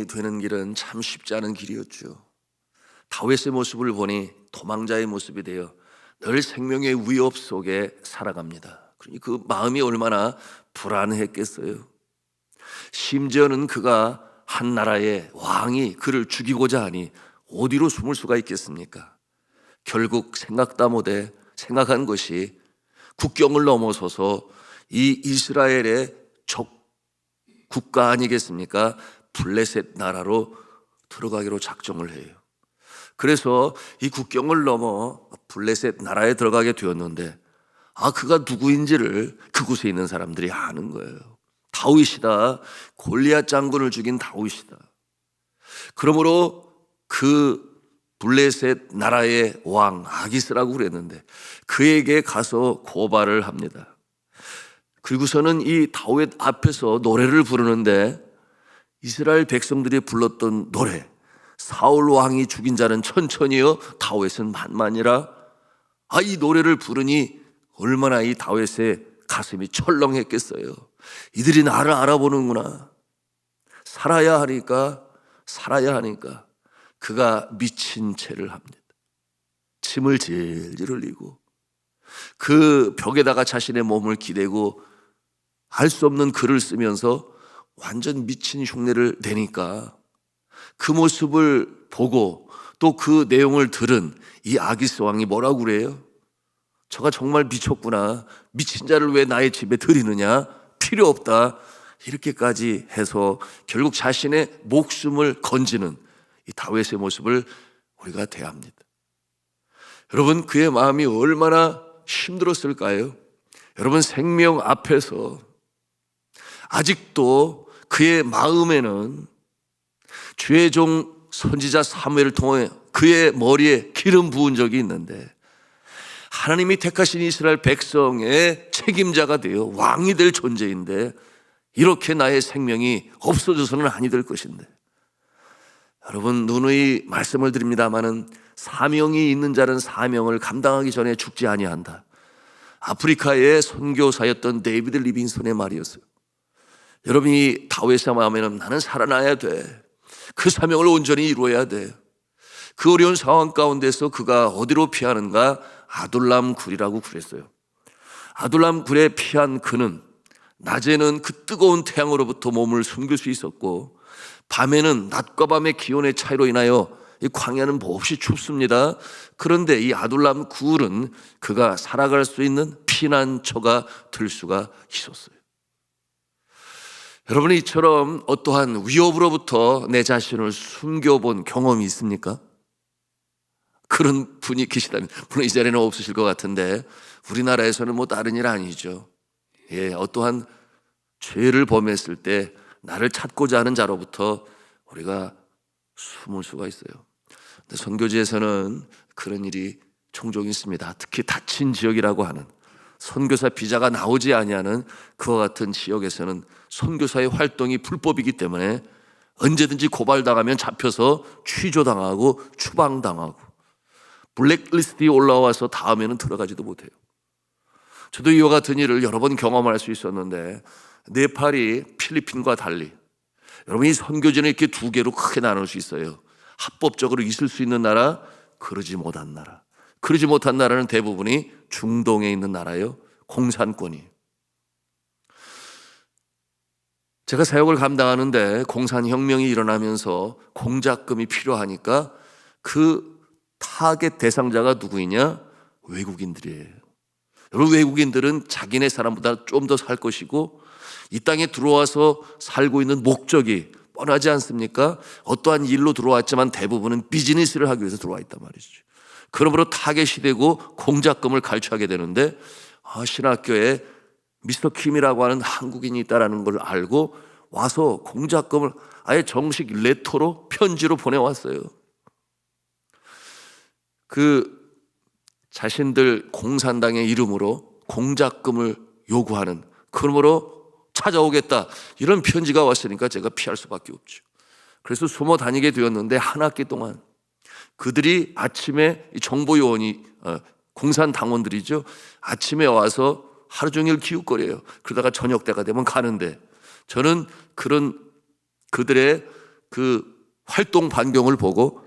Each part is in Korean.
왕이 되는 길은 참 쉽지 않은 길이었죠. 다윗의 모습을 보니 도망자의 모습이 되어 늘 생명의 위협 속에 살아갑니다. 그러니 그 마음이 얼마나 불안했겠어요. 심지어는 그가 한 나라의 왕이 그를 죽이고자 하니 어디로 숨을 수가 있겠습니까? 결국 생각다 못해 생각한 것이 국경을 넘어서서 이 이스라엘의 적 국가 아니겠습니까? 블레셋 나라로 들어가기로 작정을 해요. 그래서 이 국경을 넘어 블레셋 나라에 들어가게 되었는데 그가 누구인지를 그곳에 있는 사람들이 아는 거예요. 다윗이다. 골리앗 장군을 죽인 다윗이다. 그러므로 그 블레셋 나라의 왕 아기스라고 그랬는데 그에게 가서 고발을 합니다. 그리고서는 이 다윗 앞에서 노래를 부르는데 이스라엘 백성들이 불렀던 노래, 사울 왕이 죽인 자는 천천히요 다윗은 만만이라. 이 노래를 부르니 얼마나 이 다윗의 가슴이 철렁했겠어요. 이들이 나를 알아보는구나. 살아야 하니까 그가 미친 채를 합니다. 침을 질질 흘리고 그 벽에다가 자신의 몸을 기대고 알 수 없는 글을 쓰면서 완전 미친 흉내를 내니까 그 모습을 보고 또 그 내용을 들은 이 아기스 왕이 뭐라고 그래요? 저가 정말 미쳤구나. 미친 자를 왜 나의 집에 들이느냐? 필요 없다. 이렇게까지 해서 결국 자신의 목숨을 건지는 이 다윗의 모습을 우리가 대합니다. 여러분, 그의 마음이 얼마나 힘들었을까요? 여러분, 생명 앞에서 아직도 그의 마음에는 주의 종 선지자 사무엘을 통해 그의 머리에 기름 부은 적이 있는데 하나님이 택하신 이스라엘 백성의 책임자가 되어 왕이 될 존재인데 이렇게 나의 생명이 없어져서는 아니 될 것인데, 여러분 누누이 말씀을 드립니다마는 사명이 있는 자는 사명을 감당하기 전에 죽지 아니한다. 아프리카의 선교사였던 데이비드 리빙스턴의 말이었어요. 여러분이 다윗의 마음에는 나는 살아나야 돼. 그 사명을 온전히 이루어야 돼. 그 어려운 상황 가운데서 그가 어디로 피하는가? 아둘람 굴이라고 그랬어요. 아둘람 굴에 피한 그는 낮에는 그 뜨거운 태양으로부터 몸을 숨길 수 있었고 밤에는 낮과 밤의 기온의 차이로 인하여 이 광야는 몹시 춥습니다. 그런데 이 아둘람 굴은 그가 살아갈 수 있는 피난처가 될 수가 있었어요. 여러분이 이처럼 어떠한 위협으로부터 내 자신을 숨겨본 경험이 있습니까? 그런 분이 계시다면, 물론 이 자리는 없으실 것 같은데 우리나라에서는 뭐 다른 일 아니죠. 어떠한 죄를 범했을 때 나를 찾고자 하는 자로부터 우리가 숨을 수가 있어요. 근데 선교지에서는 그런 일이 종종 있습니다. 특히 닫힌 지역이라고 하는, 선교사 비자가 나오지 아니하는 그와 같은 지역에서는 선교사의 활동이 불법이기 때문에 언제든지 고발당하면 잡혀서 취조당하고 추방당하고 블랙리스트에 올라와서 다음에는 들어가지도 못해요. 저도 이와 같은 일을 여러 번 경험할 수 있었는데, 네팔이 필리핀과 달리 여러분 이 선교지는 이렇게 두 개로 크게 나눌 수 있어요. 합법적으로 있을 수 있는 나라, 그러지 못한 나라. 그러지 못한 나라는 대부분이 중동에 있는 나라예요. 공산권이. 제가 사역을 감당하는데 공산혁명이 일어나면서 공작금이 필요하니까 그 타겟 대상자가 누구이냐? 외국인들이에요. 여러분, 외국인들은 자기네 사람보다 좀 더 살 것이고 이 땅에 들어와서 살고 있는 목적이 뻔하지 않습니까? 어떠한 일로 들어왔지만 대부분은 비즈니스를 하기 위해서 들어와 있단 말이죠. 그러므로 타겟이 되고 공작금을 갈취하게 되는데, 신학교에 미스터 킴이라고 하는 한국인이 있다는 걸 알고 와서 공작금을 아예 정식 레터로 편지로 보내왔어요. 그 자신들 공산당의 이름으로 공작금을 요구하는, 그러므로 찾아오겠다 이런 편지가 왔으니까 제가 피할 수밖에 없죠. 그래서 숨어 다니게 되었는데 한 학기 동안 그들이 아침에 정보요원이 공산당원들이죠. 아침에 와서 하루 종일 기웃거려요. 그러다가 저녁 때가 되면 가는데 저는 그런 그들의 그 활동 반경을 보고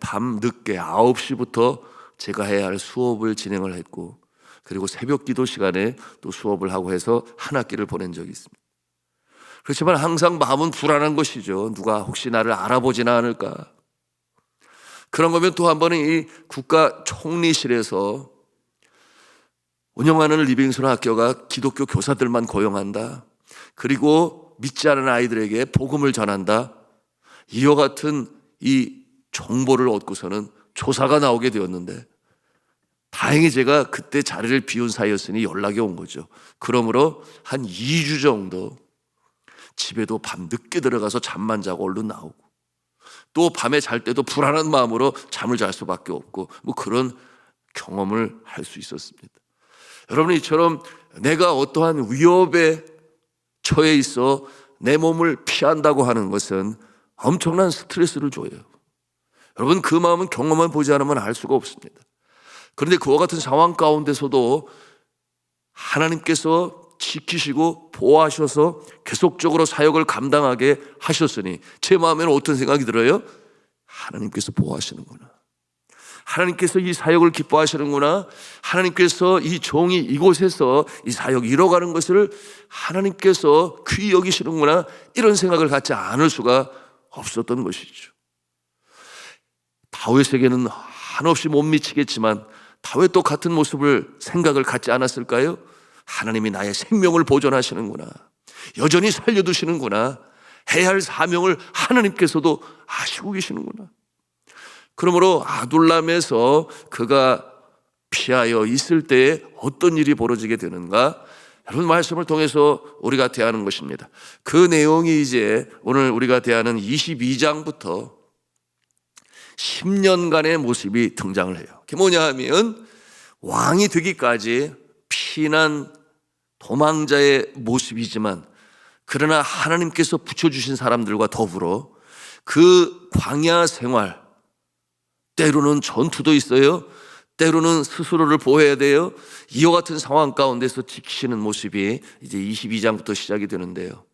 밤 늦게 9시부터 제가 해야 할 수업을 진행을 했고, 그리고 새벽 기도 시간에 또 수업을 하고 해서 한 학기를 보낸 적이 있습니다. 그렇지만 항상 마음은 불안한 것이죠. 누가 혹시 나를 알아보지나 않을까. 그런 거면 또 한 번은 이 국가 총리실에서 운영하는 리빙스톤 학교가 기독교 교사들만 고용한다, 그리고 믿지 않은 아이들에게 복음을 전한다, 이와 같은 이 정보를 얻고서는 조사가 나오게 되었는데, 다행히 제가 그때 자리를 비운 사이였으니 연락이 온 거죠. 그러므로 한 2주 정도 집에도 밤 늦게 들어가서 잠만 자고 얼른 나오고, 또 밤에 잘 때도 불안한 마음으로 잠을 잘 수밖에 없고, 그런 경험을 할 수 있었습니다. 여러분, 이처럼 내가 어떠한 위협에 처해 있어 내 몸을 피한다고 하는 것은 엄청난 스트레스를 줘요. 여러분, 그 마음은 경험만 보지 않으면 알 수가 없습니다. 그런데 그와 같은 상황 가운데서도 하나님께서 지키시고 보호하셔서 계속적으로 사역을 감당하게 하셨으니 제 마음에는 어떤 생각이 들어요? 하나님께서 보호하시는구나, 하나님께서 이 사역을 기뻐하시는구나, 하나님께서 이 종이 이곳에서 이 사역 이뤄가는 것을 하나님께서 귀히 여기시는구나, 이런 생각을 갖지 않을 수가 없었던 것이죠. 다윗에게는 한없이 못 미치겠지만 다윗도 같은 모습을 생각을 갖지 않았을까요? 하나님이 나의 생명을 보존하시는구나, 여전히 살려두시는구나, 해야 할 사명을 하나님께서도 아시고 계시는구나. 그러므로 아둘람에서 그가 피하여 있을 때에 어떤 일이 벌어지게 되는가, 여러분 말씀을 통해서 우리가 대하는 것입니다. 그 내용이 이제 오늘 우리가 대하는 22장부터 10년간의 모습이 등장을 해요. 그게 뭐냐 하면 왕이 되기까지 피난 도망자의 모습이지만, 그러나 하나님께서 붙여주신 사람들과 더불어 그 광야 생활, 때로는 전투도 있어요, 때로는 스스로를 보호해야 돼요, 이와 같은 상황 가운데서 지키시는 모습이 이제 22장부터 시작이 되는데요.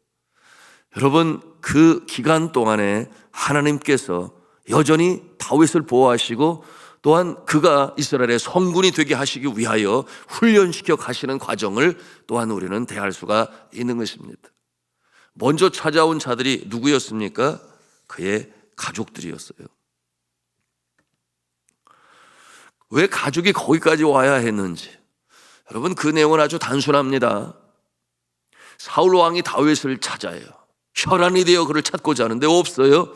여러분, 그 기간 동안에 하나님께서 여전히 다윗을 보호하시고, 또한 그가 이스라엘의 성군이 되게 하시기 위하여 훈련시켜 가시는 과정을 또한 우리는 대할 수가 있는 것입니다. 먼저 찾아온 자들이 누구였습니까? 그의 가족들이었어요. 왜 가족이 거기까지 와야 했는지, 여러분 그 내용은 아주 단순합니다. 사울 왕이 다윗을 찾아요. 혈안이 되어 그를 찾고자 하는데 없어요.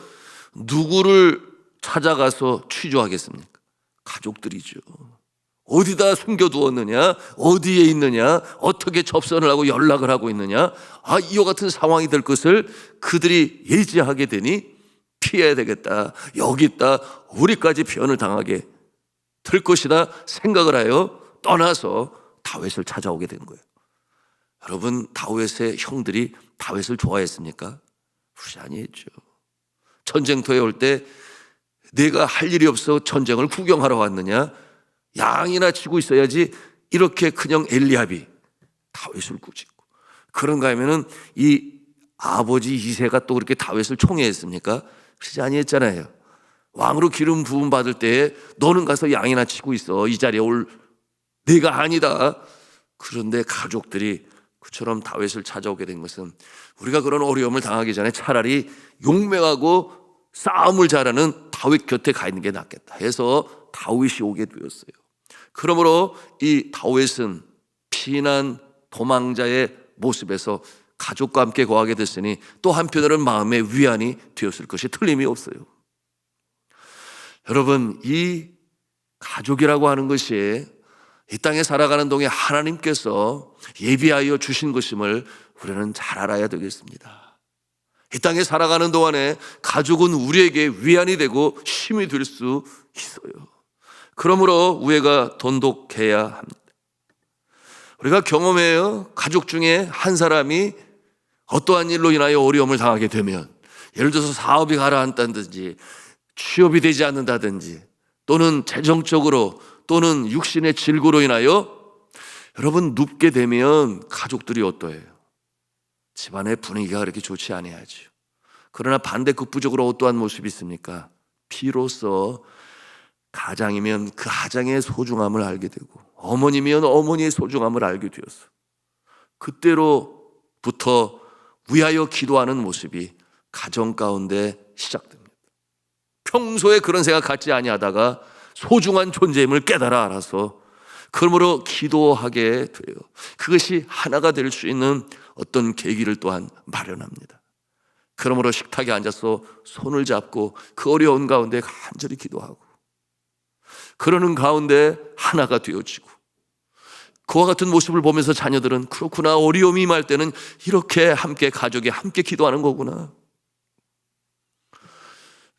누구를 찾아가서 취조하겠습니까? 가족들이죠. 어디다 숨겨두었느냐, 어디에 있느냐, 어떻게 접선을 하고 연락을 하고 있느냐, 이와 같은 상황이 될 것을 그들이 예지하게 되니 피해야 되겠다, 여기 있다, 우리까지 변을 당하게 될 것이다 생각을 하여 떠나서 다윗을 찾아오게 된 거예요. 여러분, 다윗의 형들이 다윗을 좋아했습니까? 그렇지 아니했죠. 전쟁터에 올 때 내가 할 일이 없어 전쟁을 구경하러 왔느냐, 양이나 치고 있어야지, 이렇게 큰형 엘리압이 다윗을 꾸짖고, 그런가 하면은 이 아버지 이새가 또 그렇게 다윗을 총애했습니까? 그렇지 아니했잖아요. 왕으로 기름 부음 받을 때 너는 가서 양이나 치고 있어, 이 자리에 올 내가 아니다. 그런데 가족들이 그처럼 다윗을 찾아오게 된 것은 우리가 그런 어려움을 당하기 전에 차라리 용맹하고 싸움을 잘하는 다윗 곁에 가 있는 게 낫겠다 해서 다윗이 오게 되었어요. 그러므로 이 다윗은 피난 도망자의 모습에서 가족과 함께 거하게 됐으니 또 한편으로는 마음의 위안이 되었을 것이 틀림이 없어요. 여러분, 이 가족이라고 하는 것이 이 땅에 살아가는 동에 하나님께서 예비하여 주신 것임을 우리는 잘 알아야 되겠습니다. 이 땅에 살아가는 동안에 가족은 우리에게 위안이 되고 힘이 될 수 있어요. 그러므로 우애가 돈독해야 합니다. 우리가 경험해요. 가족 중에 한 사람이 어떠한 일로 인하여 어려움을 당하게 되면, 예를 들어서 사업이 가라앉다든지 취업이 되지 않는다든지, 또는 재정적으로 또는 육신의 질고로 인하여 여러분 눕게 되면 가족들이 어떠해요? 집안의 분위기가 그렇게 좋지 아니하죠. 그러나 반대급부적으로 어떠한 모습이 있습니까? 비로소 가장이면 그 가장의 소중함을 알게 되고 어머니면 어머니의 소중함을 알게 되었어. 그때로부터 위하여 기도하는 모습이 가정 가운데 시작됩니다. 평소에 그런 생각 갖지 아니하다가 소중한 존재임을 깨달아 알아서 그러므로 기도하게 돼요. 그것이 하나가 될 수 있는 어떤 계기를 또한 마련합니다. 그러므로 식탁에 앉아서 손을 잡고 그 어려운 가운데 간절히 기도하고 그러는 가운데 하나가 되어지고 그와 같은 모습을 보면서 자녀들은 그렇구나, 어려움이 임할 때는 이렇게 함께 가족이 함께 기도하는 거구나.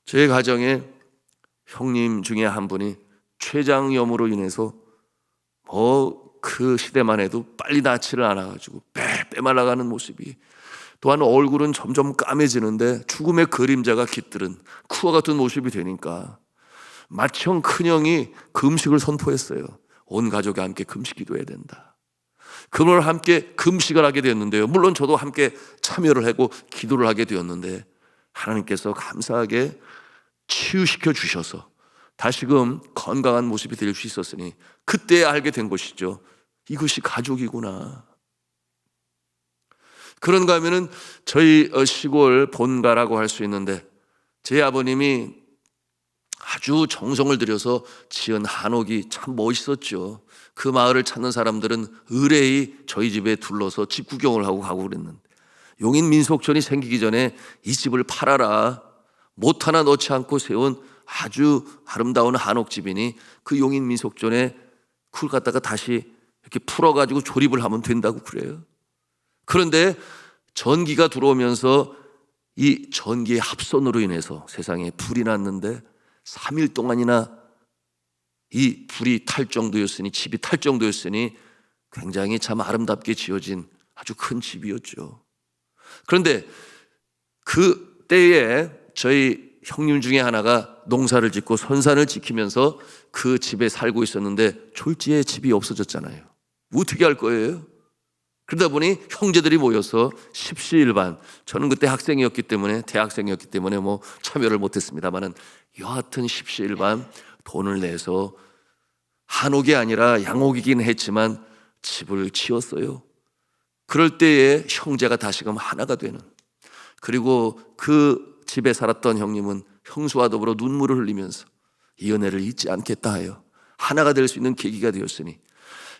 제 가정에 형님 중에 한 분이 췌장염으로 인해서 그 시대만 해도 빨리 낫지를 않아가지고 빼말라가는 모습이, 또한 얼굴은 점점 까매지는데 죽음의 그림자가 깃들은 그와 같은 모습이 되니까 맏형 큰형이 금식을 선포했어요. 온 가족이 함께 금식 기도해야 된다. 그걸 함께 금식을 하게 되었는데요, 물론 저도 함께 참여를 하고 기도를 하게 되었는데 하나님께서 감사하게 치유시켜 주셔서 다시금 건강한 모습이 될 수 있었으니 그때 알게 된 것이죠. 이것이 가족이구나. 그런가 하면은 저희 시골 본가라고 할 수 있는데 제 아버님이 아주 정성을 들여서 지은 한옥이 참 멋있었죠. 그 마을을 찾는 사람들은 의뢰히 저희 집에 둘러서 집 구경을 하고 가고 그랬는데 용인 민속촌이 생기기 전에 이 집을 팔아라, 못 하나 넣지 않고 세운 아주 아름다운 한옥집이니 그 용인 민속촌에 그걸 갖다가 다시 이렇게 풀어가지고 조립을 하면 된다고 그래요. 그런데 전기가 들어오면서 이 전기의 합선으로 인해서 세상에 불이 났는데 3일 동안이나 이 불이 탈 정도였으니, 집이 탈 정도였으니 굉장히 참 아름답게 지어진 아주 큰 집이었죠. 그런데 그 때에 저희 형님 중에 하나가 농사를 짓고 선산을 지키면서 그 집에 살고 있었는데 졸지에 집이 없어졌잖아요. 어떻게 할 거예요? 그러다 보니 형제들이 모여서 십시일반, 저는 그때 학생이었기 때문에, 대학생이었기 때문에 참여를 못했습니다만은 여하튼 십시일반 돈을 내서 한옥이 아니라 양옥이긴 했지만 집을 지었어요. 그럴 때에 형제가 다시금 하나가 되는, 그리고 그 집에 살았던 형님은 형수와 더불어 눈물을 흘리면서 이 은혜를 잊지 않겠다 하여 하나가 될 수 있는 계기가 되었으니,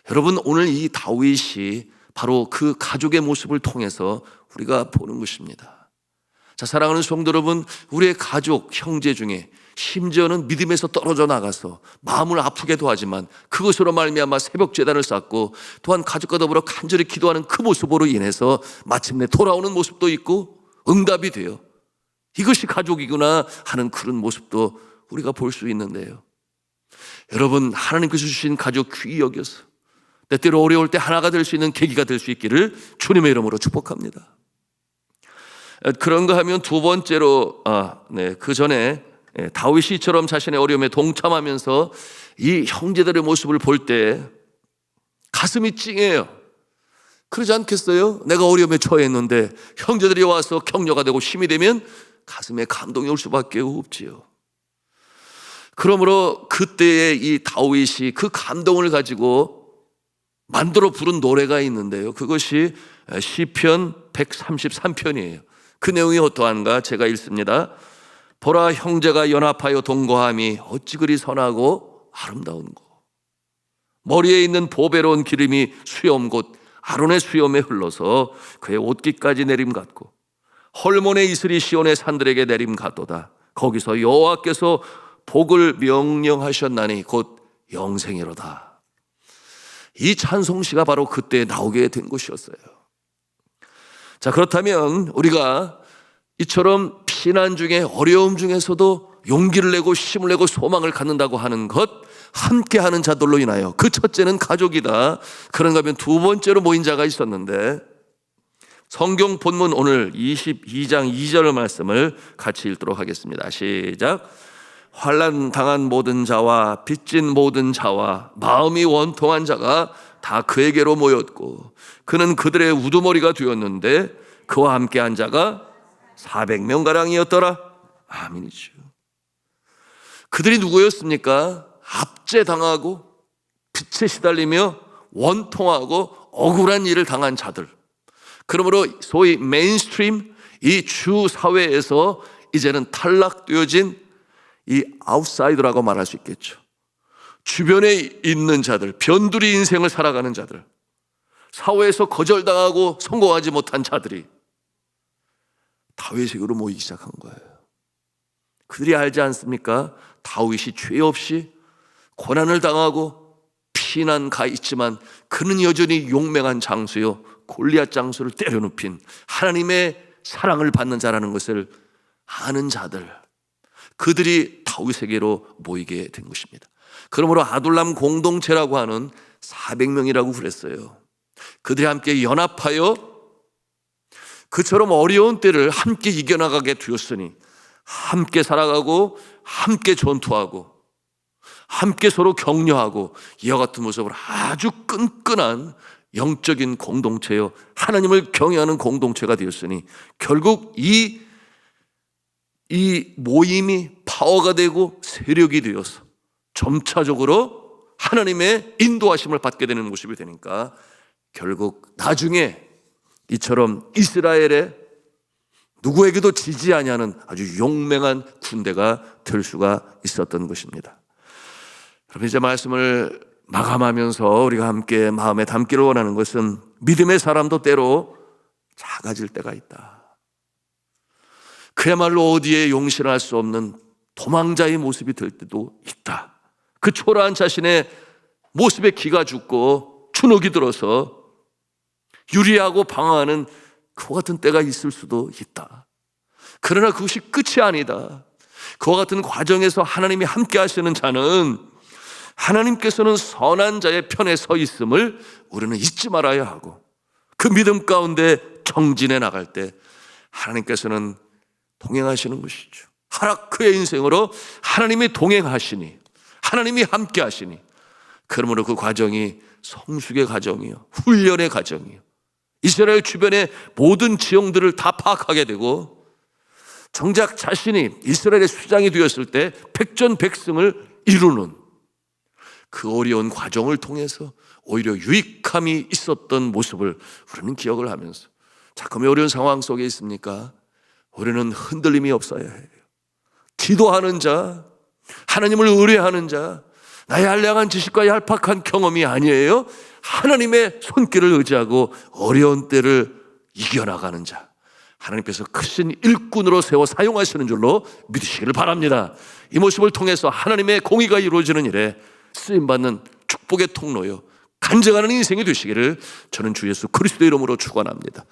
여러분 오늘 이 다윗이 바로 그 가족의 모습을 통해서 우리가 보는 것입니다. 자, 사랑하는 성도 여러분, 우리의 가족, 형제 중에 심지어는 믿음에서 떨어져 나가서 마음을 아프게도 하지만 그것으로 말미암아 새벽 제단을 쌓고 또한 가족과 더불어 간절히 기도하는 그 모습으로 인해서 마침내 돌아오는 모습도 있고 응답이 돼요. 이것이 가족이구나 하는 그런 모습도 우리가 볼 수 있는데요, 여러분 하나님께서 주신 가족 귀히 여겨서 때때로 어려울 때 하나가 될 수 있는 계기가 될 수 있기를 주님의 이름으로 축복합니다. 그런가 하면 두 번째로 그 전에 다윗이 이처럼 자신의 어려움에 동참하면서 이 형제들의 모습을 볼 때 가슴이 찡해요. 그러지 않겠어요? 내가 어려움에 처했는데 형제들이 와서 격려가 되고 힘이 되면 가슴에 감동이 올 수밖에 없지요. 그러므로 그때의 이 다윗이 그 감동을 가지고 만들어 부른 노래가 있는데요, 그것이 시편 133편이에요. 그 내용이 어떠한가 제가 읽습니다. 보라, 형제가 연합하여 동거함이 어찌 그리 선하고 아름다운고. 머리에 있는 보배로운 기름이 수염 곧 아론의 수염에 흘러서 그의 옷깃까지 내림 같고 헐몬의 이슬이 시온의 산들에게 내림 같도다. 거기서 여호와께서 복을 명령하셨나니 곧 영생이로다. 이 찬송시가 바로 그때 나오게 된 것이었어요. 자, 그렇다면 우리가 이처럼 피난 중에, 어려움 중에서도 용기를 내고 힘을 내고 소망을 갖는다고 하는 것, 함께하는 자들로 인하여, 그 첫째는 가족이다. 그런가 하면 두 번째로 모인 자가 있었는데, 성경 본문 오늘 22장 2절 말씀을 같이 읽도록 하겠습니다. 시작. 환난 당한 모든 자와 빚진 모든 자와 마음이 원통한 자가 다 그에게로 모였고 그는 그들의 우두머리가 되었는데 그와 함께 한 자가 400명가량이었더라. 아멘이죠. 그들이 누구였습니까? 압제당하고 빛에 시달리며 원통하고 억울한 일을 당한 자들. 그러므로 소위 메인스트림, 이 주 사회에서 이제는 탈락되어진 이 아웃사이더라고 말할 수 있겠죠. 주변에 있는 자들, 변두리 인생을 살아가는 자들, 사회에서 거절당하고 성공하지 못한 자들이 다윗에게로 모이기 시작한 거예요. 그들이 알지 않습니까? 다윗이 죄 없이 고난을 당하고 피난 가 있지만 그는 여전히 용맹한 장수요, 골리앗 장수를 때려눕힌 하나님의 사랑을 받는 자라는 것을 아는 자들, 그들이 다윗에게로 모이게 된 것입니다. 그러므로 아둘람 공동체라고 하는 400명이라고 그랬어요. 그들이 함께 연합하여 그처럼 어려운 때를 함께 이겨나가게 되었으니 함께 살아가고 함께 전투하고 함께 서로 격려하고 이와 같은 모습으로 아주 끈끈한 영적인 공동체요, 하나님을 경외하는 공동체가 되었으니 결국 이 모임이 파워가 되고 세력이 되어서 점차적으로 하나님의 인도하심을 받게 되는 모습이 되니까 결국 나중에 이처럼 이스라엘의 누구에게도 지지 아니하는 아주 용맹한 군대가 될 수가 있었던 것입니다. 여러분, 이제 말씀을 마감하면서 우리가 함께 마음에 담기를 원하는 것은 믿음의 사람도 때로 작아질 때가 있다. 그야말로 어디에 용신할 수 없는 도망자의 모습이 될 때도 있다. 그 초라한 자신의 모습에 기가 죽고 주눅이 들어서 유리하고 방황하는 그와 같은 때가 있을 수도 있다. 그러나 그것이 끝이 아니다. 그와 같은 과정에서 하나님이 함께 하시는 자는 하나님께서는 선한 자의 편에 서 있음을 우리는 잊지 말아야 하고, 그 믿음 가운데 정진해 나갈 때 하나님께서는 동행하시는 것이죠. 하락크의 인생으로 하나님이 동행하시니, 하나님이 함께 하시니, 그러므로 그 과정이 성숙의 과정이요, 훈련의 과정이요, 이스라엘 주변의 모든 지형들을 다 파악하게 되고 정작 자신이 이스라엘의 수장이 되었을 때 백전백승을 이루는 그 어려운 과정을 통해서 오히려 유익함이 있었던 모습을 우리는 기억을 하면서, 자꾸 어려운 상황 속에 있습니까? 우리는 흔들림이 없어야 해요. 기도하는 자, 하나님을 의뢰하는 자, 나의 한량한 지식과 얄팍한 경험이 아니에요. 하나님의 손길을 의지하고 어려운 때를 이겨나가는 자, 하나님께서 크신 일꾼으로 세워 사용하시는 줄로 믿으시기를 바랍니다. 이 모습을 통해서 하나님의 공의가 이루어지는 일에 쓰임받는 축복의 통로요, 간증하는 인생이 되시기를 저는 주 예수 그리스도의 이름으로 축원합니다.